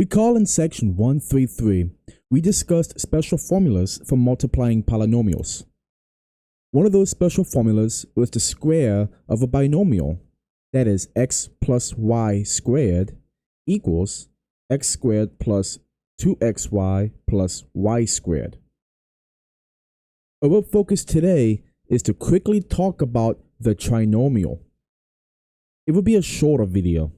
Recall in section 1.3.3, we discussed special formulas for multiplying polynomials. One of those special formulas was the square of a binomial, that is x plus y squared equals x squared plus 2xy plus y squared. Our focus today is to quickly talk about the trinomial. It will be a shorter video.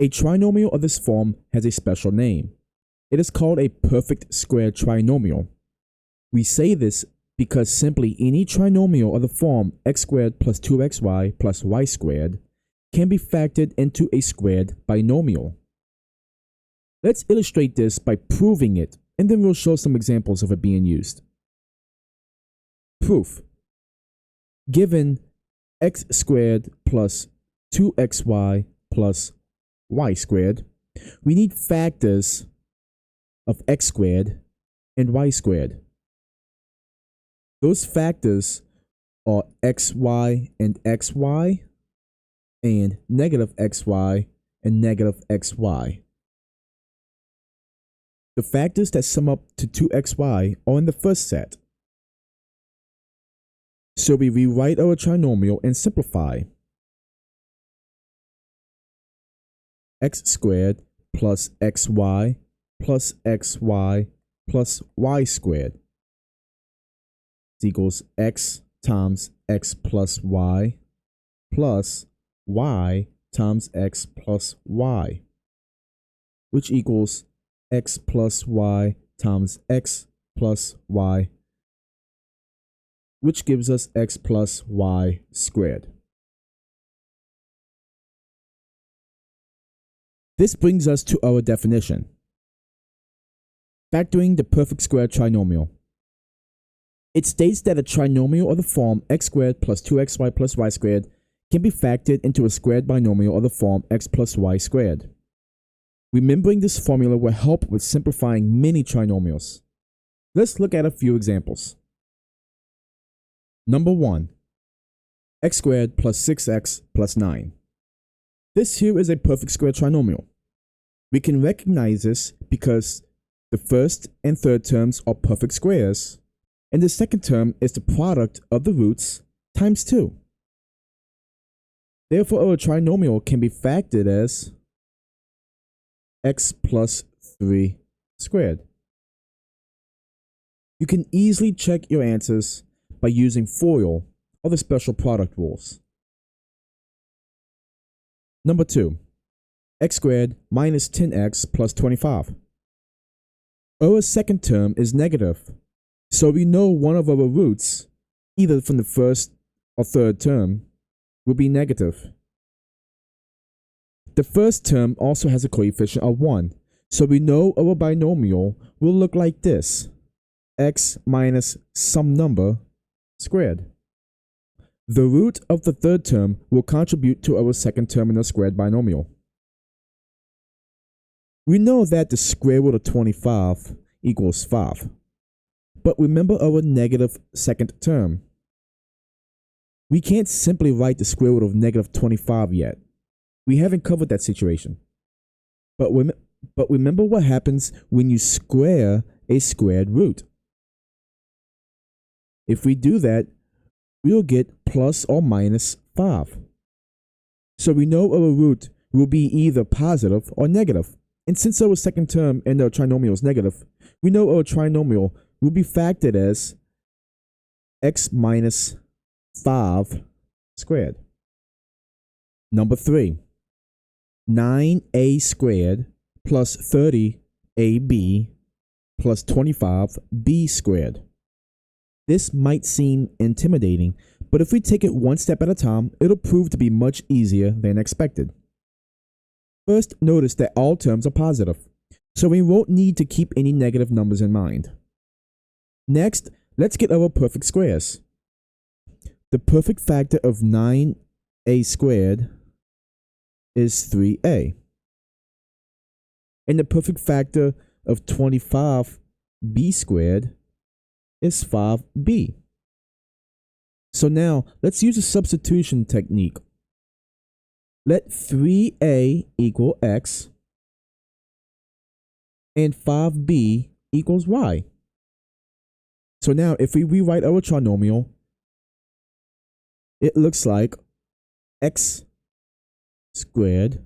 A trinomial of this form has a special name. It is called a perfect square trinomial. We say this because simply any trinomial of the form x squared plus 2xy plus y squared can be factored into a squared binomial. Let's illustrate this by proving it, and then we'll show some examples of it being used. Proof. Given x squared plus 2xy plus y squared, we need factors of x squared and y squared. Those factors are xy and xy, and negative xy and negative xy. The factors that sum up to 2xy are in the first set. So we rewrite our trinomial and simplify. X squared plus xy plus xy plus y squared equals x times x plus y times x plus y, which equals x plus y times x plus y, which gives us x plus y squared. This brings us to our definition. Factoring the perfect square trinomial. It states that a trinomial of the form x squared plus 2xy plus y squared can be factored into a squared binomial of the form x plus y squared. Remembering this formula will help with simplifying many trinomials. Let's look at a few examples. Number 1. X squared plus 6x plus 9. This here is a perfect square trinomial. We can recognize this because the first and third terms are perfect squares, and the second term is the product of the roots times 2. Therefore, our trinomial can be factored as x plus 3 squared. You can easily check your answers by using FOIL or the special product rules. Number 2. X squared minus 10x plus 25. Our second term is negative, so we know one of our roots, either from the first or third term, will be negative. The first term also has a coefficient of 1, so we know our binomial will look like this: x minus some number squared. The root of the third term will contribute to our second term in the squared binomial. We know that the square root of 25 equals 5. But remember our negative second term. We can't simply write the square root of negative 25 yet. We haven't covered that situation. But remember what happens when you square a squared root. If we do that, we'll get plus or minus 5. So we know our root will be either positive or negative. And since our second term in our trinomial is negative, we know our trinomial will be factored as x minus 5 squared. Number 3. 9a squared plus 30ab plus 25b squared. This might seem intimidating, but if we take it one step at a time, it'll prove to be much easier than expected. First, notice that all terms are positive, so we won't need to keep any negative numbers in mind. Next, let's get our perfect squares. The perfect factor of 9a squared is 3a. And the perfect factor of 25b squared is 5b. So now, let's use a substitution technique. Let 3a equal x and 5b equals y. So now if we rewrite our trinomial, it looks like x squared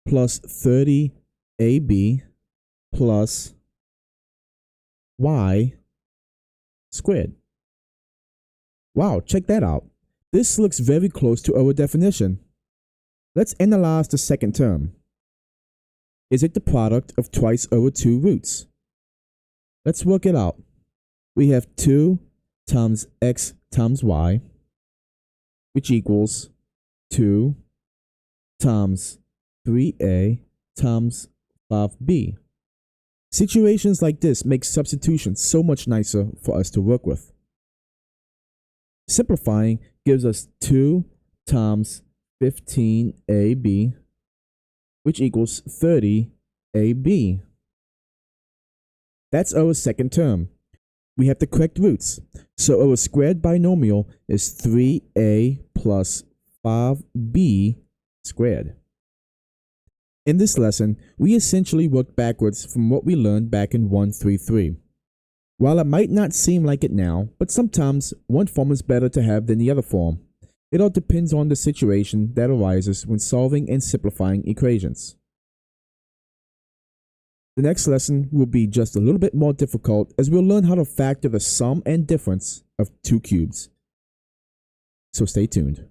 plus 30ab plus y squared. Wow, check that out. This looks very close to our definition. Let's analyze the second term. Is it the product of twice over 2 roots? Let's work it out. We have 2 times x times y, which equals 2 times 3a times 5b. Situations like this make substitution so much nicer for us to work with. Simplifying gives us 2 times 15ab, which equals 30ab. That's our second term. We have the correct roots, so our squared binomial is 3a plus 5b squared. In this lesson, we essentially worked backwards from what we learned back in 1.3.3. While it might not seem like it now, but sometimes one form is better to have than the other form. It all depends on the situation that arises when solving and simplifying equations. The next lesson will be just a little bit more difficult as we'll learn how to factor the sum and difference of two cubes. So stay tuned.